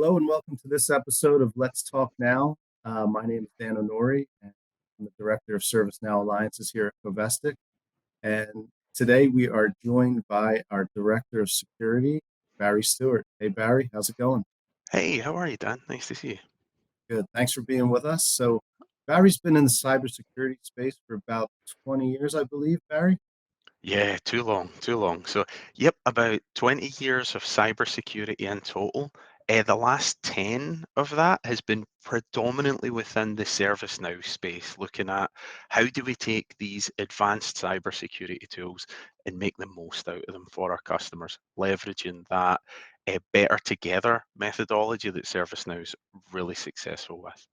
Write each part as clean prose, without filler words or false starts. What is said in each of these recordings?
Hello and welcome to this episode of Let's Talk Now. My name is Dan Honori, and I'm the Director of ServiceNow Alliances here at Covestic. And today we are joined by our Director of Security, Barry Stewart. Hey, Barry, how's it going? Hey, how are you, Dan? Nice to see you. Good. Thanks for being with us. So, Barry's been in the cybersecurity space for about 20 years, I believe, Barry. Yeah, too long, too long. So, yep, about 20 years of cybersecurity in total. The last 10 of that has been predominantly within the ServiceNow space, looking at how do we take these advanced cybersecurity tools and make the most out of them for our customers, leveraging that better together methodology that ServiceNow is really successful with.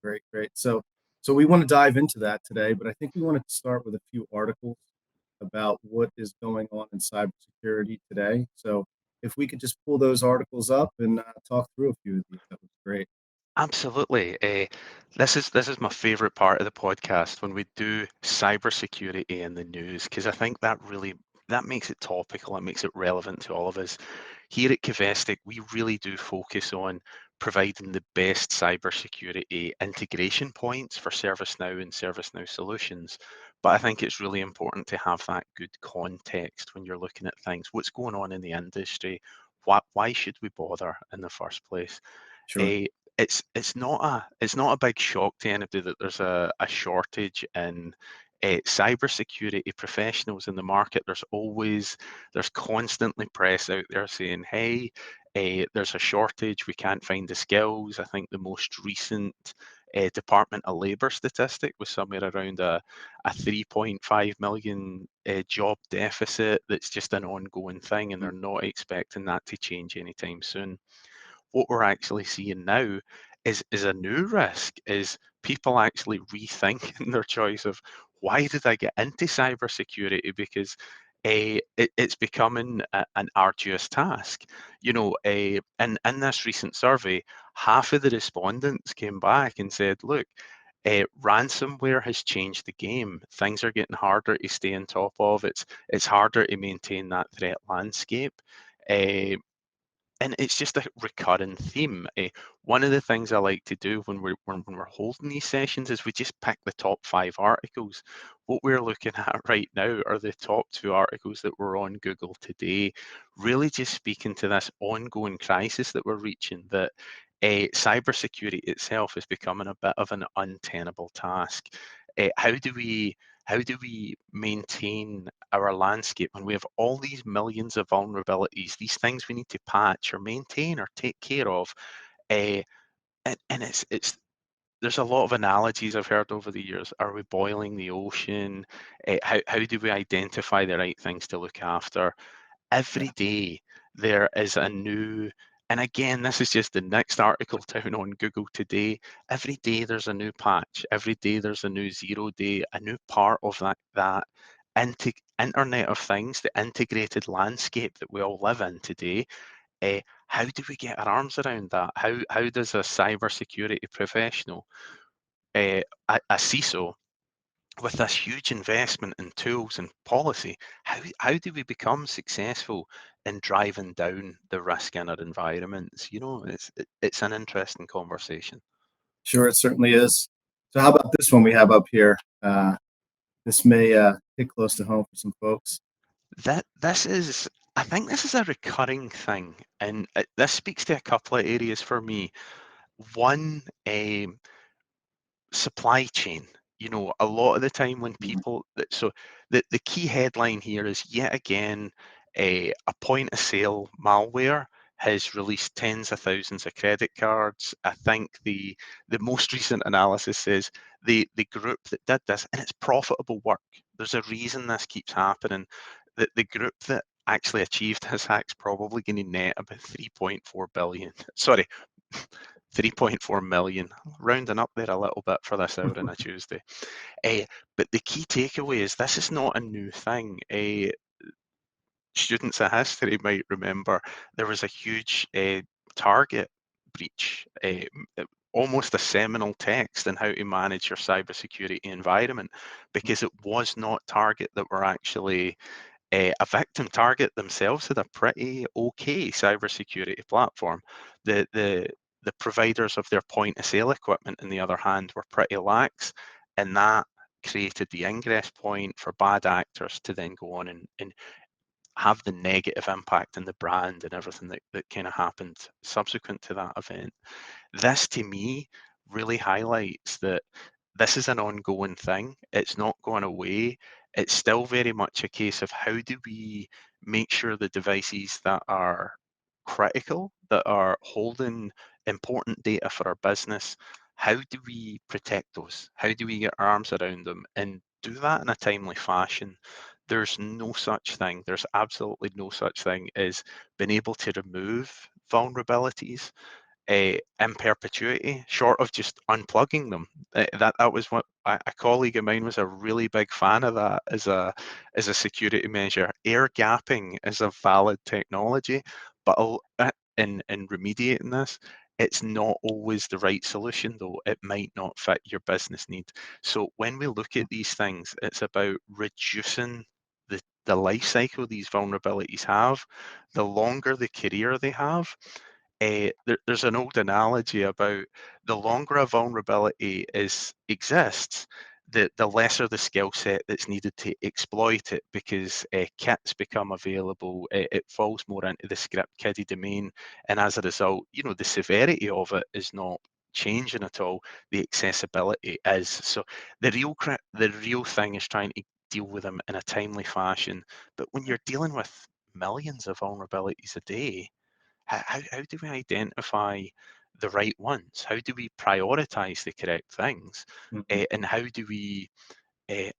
Great, great. So we want to dive into that today, but I think we want to start with a few articles about what is going on in cybersecurity today. So if we could just pull those articles up and talk through a few of these, that would be great. Absolutely. This is my favorite part of the podcast when we do cybersecurity in the news because I think that makes it topical. It makes it relevant to all of us. Here at Covestic, we really do focus on providing the best cybersecurity integration points for ServiceNow and ServiceNow solutions. But I think it's really important to have that good context when you're looking at things. What's going on in the industry? Why should we bother in the first place? Sure. Eh, it's not a big shock to anybody that there's a shortage in cybersecurity professionals in the market. There's constantly press out there saying, "Hey, there's a shortage. We can't find the skills." I think the most recent Department of Labour statistic was somewhere around a 3.5 million job deficit. That's just an ongoing thing, and they're not expecting that to change anytime soon. What we're actually seeing now is a new risk, is people actually rethinking their choice of why did I get into cybersecurity? Because it's becoming an arduous task. In this recent survey, half of the respondents came back and said, look, ransomware has changed the game. Things are getting harder to stay on top of. It's harder to maintain that threat landscape. Uh, and it's just a recurring theme. One of the things I like to do when we're holding these sessions is we just pick the top 5 articles. What we're looking at right now are the top 2 articles that were on Google today, really just speaking to this ongoing crisis that we're reaching. That cybersecurity itself is becoming a bit of an untenable task. How do we maintain our landscape when we have all these millions of vulnerabilities, these things we need to patch or maintain or take care of? Uh, and it's there's a lot of analogies I've heard over the years. Are we boiling the ocean? How do we identify the right things to look after? Yeah. Every day there is a new, and again, this is just the next article down on Google today. Every day there's a new patch. Every day there's a new 0 day, a new part of that Internet of Things, the integrated landscape that we all live in today. How do we get our arms around that? How does a cybersecurity professional, a CISO, with this huge investment in tools and policy, how do we become successful in driving down the risk in our environments? It's an interesting conversation. Sure, it certainly is. So how about this one we have up here? This may hit close to home for some folks. I think this is a recurring thing, and this speaks to a couple of areas for me. One, supply chain. A lot of the time when Mhm. so the key headline here is yet again a point of sale malware has released tens of thousands of credit cards. I think the most recent analysis says the group that did this, and it's profitable work. There's a reason this keeps happening. The group that actually achieved this hack's probably going to net about 3.4 billion. Sorry, 3.4 million, rounding up there a little bit for this hour on a Tuesday. But the key takeaway is this is not a new thing. Students of history might remember there was a huge Target breach, almost a seminal text on how to manage your cybersecurity environment, because it was not Target that were actually a victim target themselves had a pretty okay cybersecurity platform. The providers of their point of sale equipment, on the other hand, were pretty lax, and that created the ingress point for bad actors to then go on and have the negative impact in the brand and everything that kind of happened subsequent to that event. This to me really highlights that this is an ongoing thing. It's not going away. It's still very much a case of how do we make sure the devices that are critical, that are holding important data for our business, how do we protect those? How do we get our arms around them and do that in a timely fashion? There's no such thing, there's absolutely no such thing as being able to remove vulnerabilities in perpetuity, short of just unplugging them. That was what a colleague of mine was a really big fan of that as a security measure. Air gapping is a valid technology, but in remediating this, it's not always the right solution, though. It might not fit your business need. So when we look at these things, it's about reducing the life cycle these vulnerabilities have. The longer the career they have, there's an old analogy about the longer a vulnerability exists, the lesser the skill set that's needed to exploit it, because kits become available. It falls more into the script kiddie domain, and as a result, the severity of it is not changing at all. The accessibility is. So the real thing is trying to deal with them in a timely fashion. But when you're dealing with millions of vulnerabilities a day, how do we identify the right ones? How do we prioritize the correct things? Mhm. And how do we uh,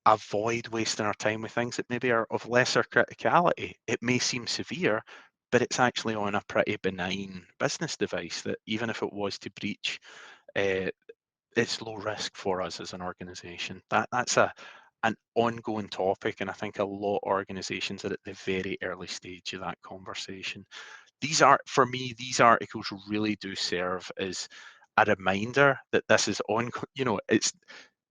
avoid wasting our time with things that maybe are of lesser criticality? It may seem severe, but it's actually on a pretty benign business device that even if it was to breach, uh, it's low risk for us as an organization. That's an ongoing topic, and I think a lot of organizations are at the very early stage of that conversation. For me, these articles really do serve as a reminder that this is on, it's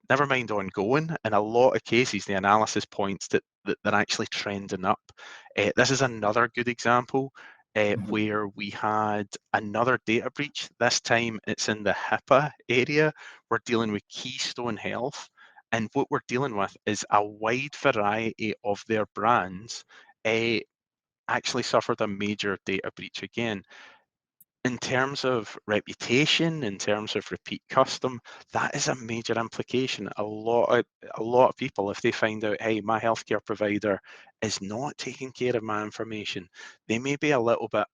never mind ongoing. In a lot of cases, the analysis points that they're actually trending up. This is another good example Mhm. where we had another data breach. This time it's in the HIPAA area. We're dealing with Keystone Health. And what we're dealing with is a wide variety of their brands uh, actually suffered a major data breach again. In terms of reputation, in terms of repeat custom, that is a major implication. A lot of people, if they find out, hey, my healthcare provider is not taking care of my information, they may be a little bit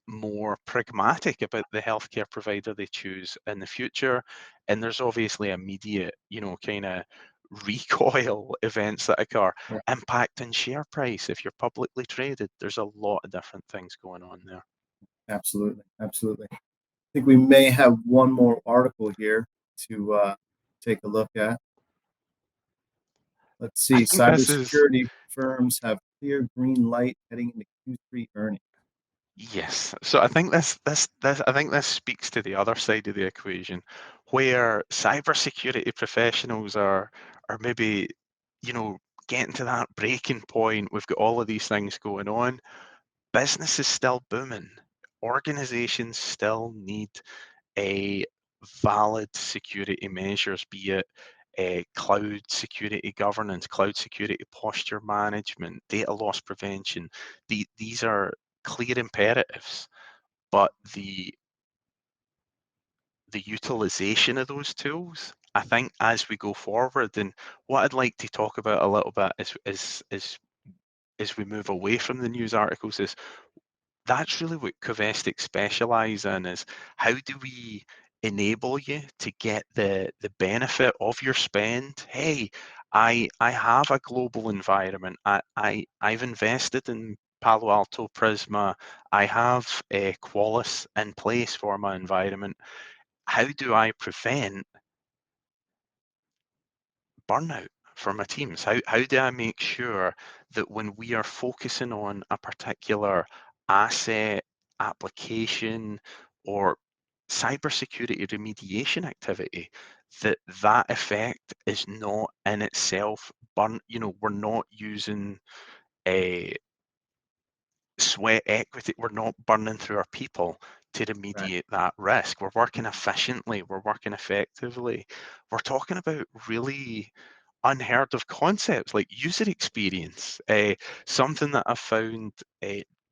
more pragmatic about the healthcare provider they choose in the future. And there's obviously immediate, kind of recoil events that occur. Right. Impact on share price if you're publicly traded. There's a lot of different things going on there. Absolutely. Absolutely. I think we may have one more article here to take a look at. Let's I see. think this is Cybersecurity firms have clear green light heading into Q3 earnings. Yes. So I think this speaks to the other side of the equation, where cybersecurity professionals are maybe, you know, getting to that breaking point. We've got all of these things going on. Business is still booming. Organizations still need a valid security measures, be it cloud security governance, cloud security posture management, data loss prevention. These are clear imperatives, but the utilization of those tools, I think, as we go forward, and what I'd like to talk about a little bit is as we move away from the news articles, is that's really what Covestic specialise in, is how do we enable you to get the benefit of your spend. Hey, I have a global environment. I've invested in Palo Alto Prisma. I have a Qualys in place for my environment. How do I prevent burnout for my teams? How do I make sure that when we are focusing on a particular asset, application, or cybersecurity remediation activity, that effect is not in itself we're not using a sweat equity. We're not burning through our people to Right. remediate that risk. We're working efficiently. We're working effectively. We're talking about really unheard of concepts like user experience. Something that I've found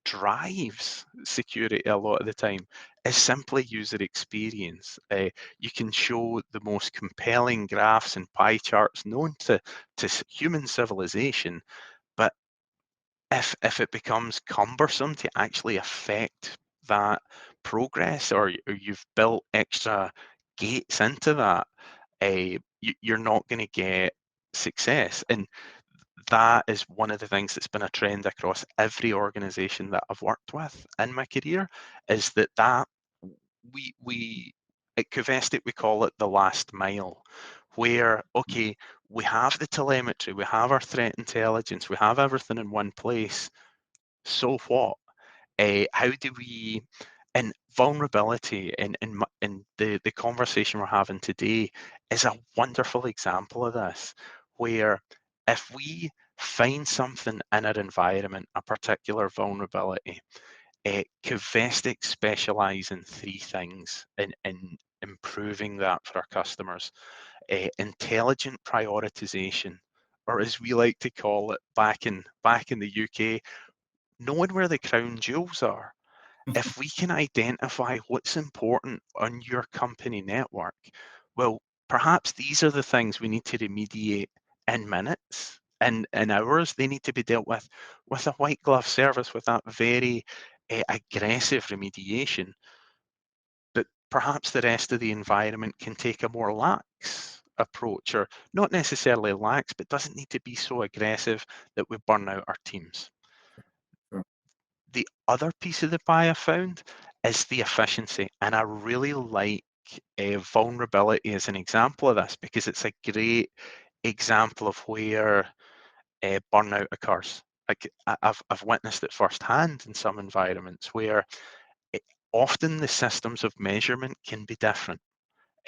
drives security a lot of the time is simply user experience. You can show the most compelling graphs and pie charts known to human civilization, but if it becomes cumbersome to actually affect that progress, or you've built extra gates into that, you're not going to get success. And that is one of the things that's been a trend across every organization that I've worked with in my career, is that we at Covestic we call it the last mile, where okay, we have the telemetry, we have our threat intelligence, we have everything in one place. So what? How do we, and vulnerability in the conversation we're having today is a wonderful example of this, where if we find something in our environment, a particular vulnerability, Covestic specialise in three things in improving that for our customers. Intelligent prioritization, or as we like to call it back in the UK, knowing where the crown jewels are. If we can identify what's important on your company network, well, perhaps these are the things we need to remediate in minutes. And in hours, they need to be dealt with a white glove service, with that very aggressive remediation. But perhaps the rest of the environment can take a more lax approach, or not necessarily lax, but doesn't need to be so aggressive that we burn out our teams. Sure. The other piece of the pie I found is the efficiency, and I really like vulnerability as an example of this, because it's a great example of where burnout occurs. Like I've witnessed it firsthand in some environments where it, often the systems of measurement can be different.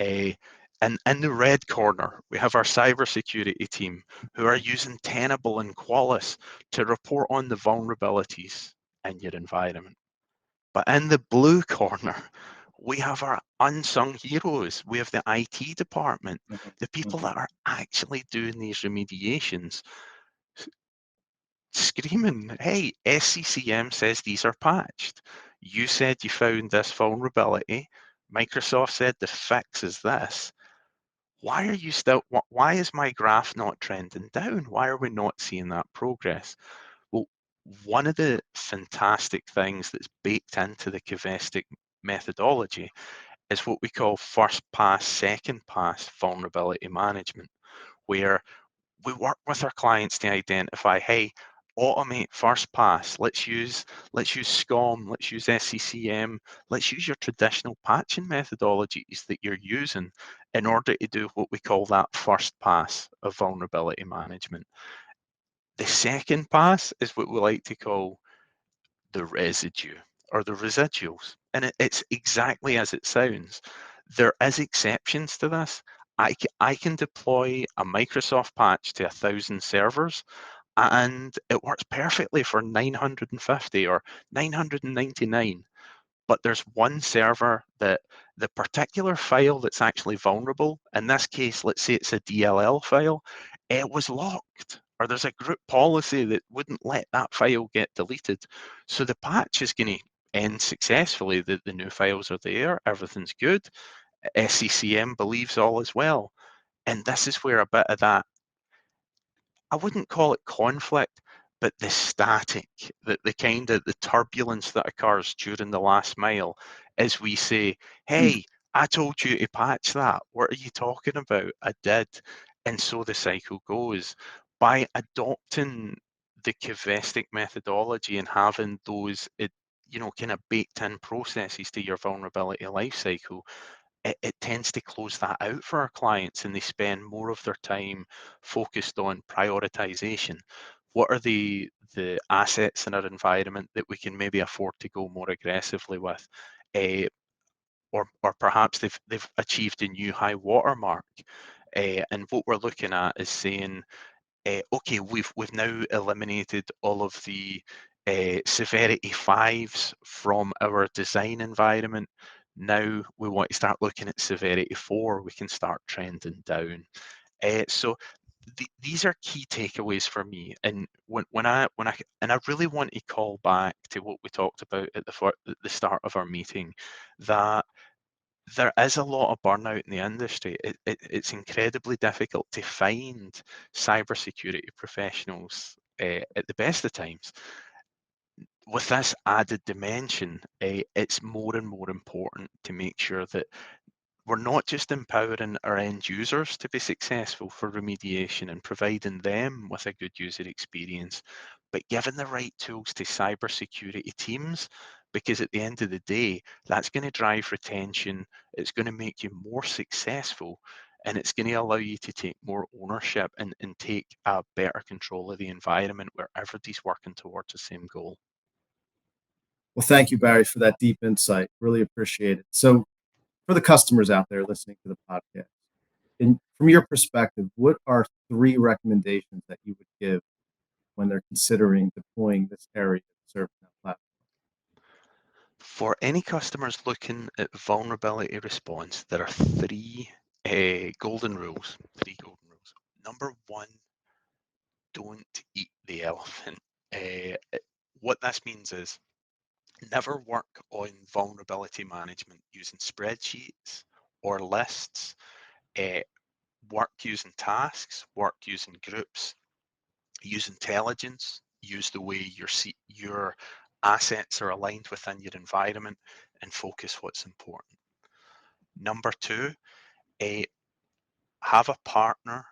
Uh, and in the red corner, we have our cybersecurity team who are using Tenable and Qualys to report on the vulnerabilities in your environment. But in the blue corner, we have our unsung heroes. We have the IT department, Mhm. the people Mhm. that are actually doing these remediations, screaming, hey, SCCM says these are patched. You said you found this vulnerability. Microsoft said the fix is this. Why are you still, why is my graph not trending down? Why are we not seeing that progress? Well, one of the fantastic things that's baked into the Covestic methodology is what we call first pass, second pass vulnerability management, where we work with our clients to identify, hey, automate first pass. Let's use SCOM, let's use SCCM, let's use your traditional patching methodologies that you're using in order to do what we call that first pass of vulnerability management. The second pass is what we like to call the residue, or the residuals. And it's exactly as it sounds. There is exceptions to this. I can deploy a Microsoft patch to 1,000 servers, and it works perfectly for 950 or 999. But there's one server that the particular file that's actually vulnerable, in this case, let's say it's a DLL file, it was locked, or there's a group policy that wouldn't let that file get deleted. So the patch is going to end successfully. The new files are there, everything's good. SCCM believes all is well. And this is where a bit of that, I wouldn't call it conflict, but the static, the kind of the turbulence that occurs during the last mile, as we say, Mm. hey, I told you to patch that. What are you talking about? I did. And so the cycle goes. By adopting the Covestic methodology and having those, kind of baked in processes to your vulnerability lifecycle, it tends to close that out for our clients, and they spend more of their time focused on prioritization. What are the assets in our environment that we can maybe afford to go more aggressively with? Uh, or perhaps they've achieved a new high watermark. And what we're looking at is saying, okay, we've now eliminated all of the severity 5s from our design environment. Now we want to start looking at severity 4. We can start trending down. So these are key takeaways for me. And when I really want to call back to what we talked about at the start of our meeting, that there is a lot of burnout in the industry. It's incredibly difficult to find cybersecurity professionals at the best of times. With this added dimension, it's more and more important to make sure that we're not just empowering our end users to be successful for remediation and providing them with a good user experience, but giving the right tools to cybersecurity teams, because at the end of the day, that's going to drive retention, it's going to make you more successful, and it's going to allow you to take more ownership and take a better control of the environment where everybody's working towards the same goal. Well, thank you, Barry, for that deep insight. Really appreciate it. So, for the customers out there listening to the podcast, from your perspective, what are 3 recommendations that you would give when they're considering deploying this area of the ServiceNow platform? For any customers looking at vulnerability response, there are three golden rules. Number one, don't eat the elephant. What this means is never work on vulnerability management using spreadsheets or lists. Uh, Work using tasks, work using groups, use intelligence, use the way your assets are aligned within your environment, and focus what's important. Number two, uh, have a partner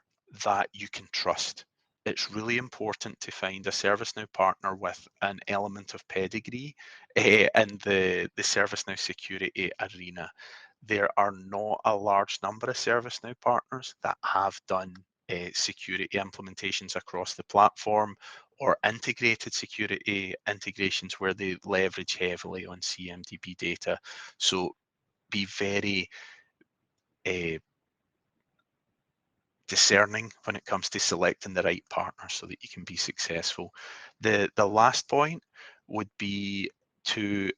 that you can trust. It's really important to find a ServiceNow partner with an element of pedigree in the ServiceNow security arena. There are not a large number of ServiceNow partners that have done security implementations across the platform or integrated security integrations where they leverage heavily on CMDB data. So be very uh, discerning when it comes to selecting the right partner so that you can be successful. The last point would be to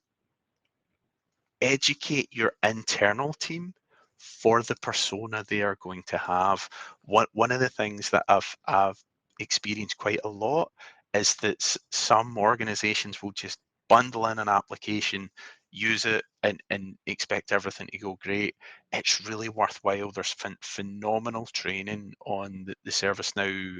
educate your internal team for the persona they are going to have. One of the things that I've experienced quite a lot is that some organizations will just bundle in an application, use it, and expect everything to go great. It's really worthwhile. There's phenomenal training on the ServiceNow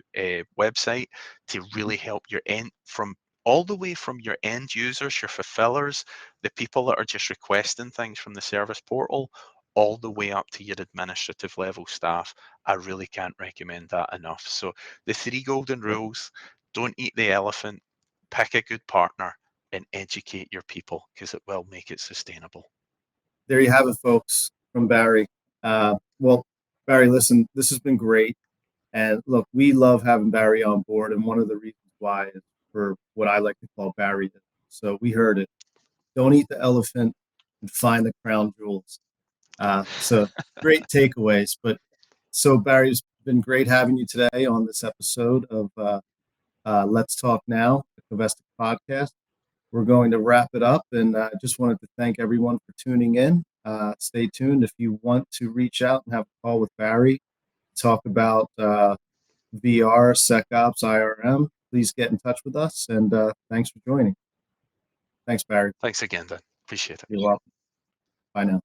website to really help your end from all the way from your end users, your fulfillers, the people that are just requesting things from the service portal, all the way up to your administrative level staff. I really can't recommend that enough. So the 3 golden rules: don't eat the elephant, pick a good partner, and educate your people, because it will make it sustainable. There you have it, folks, from Barry. Well, Barry, listen, this has been great. And look, we love having Barry on board. And one of the reasons why is for what I like to call Barry. So we heard it. Don't eat the elephant and find the crown jewels. So great takeaways. But so Barry, it's been great having you today on this episode of Let's Talk Now, the Covestic podcast. We're going to wrap it up, and I just wanted to thank everyone for tuning in. Stay tuned if you want to reach out and have a call with Barry, talk about VR, SecOps, IRM. Please get in touch with us, and thanks for joining. Thanks, Barry. Thanks again, Dan. Appreciate it. You're welcome. Bye now.